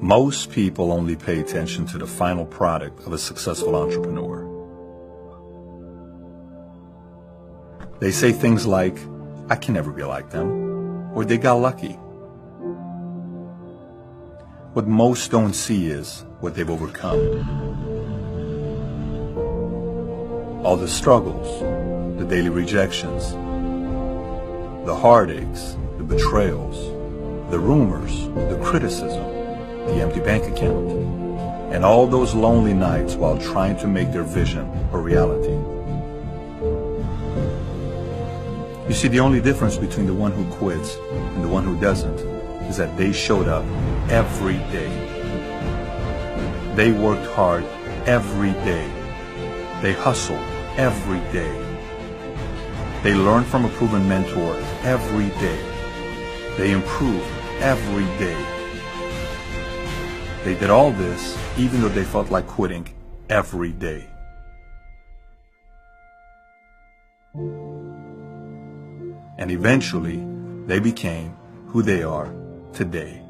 Most people only pay attention to the final product of a successful entrepreneur. They say things like, I can never be like them, or they got lucky. What most don't see is what they've overcome. All the struggles, the daily rejections, the heartaches, the betrayals, the rumors, the criticism, the empty bank account, and all those lonely nights while trying to make their vision a reality. You see, the only difference between the one who quits and the one who doesn't is that they showed up every day. They worked hard every day. They hustled every day. They learned from a proven mentor every day. They improved every day. They did all this even though they felt like quitting every day. And eventually, they became who they are today.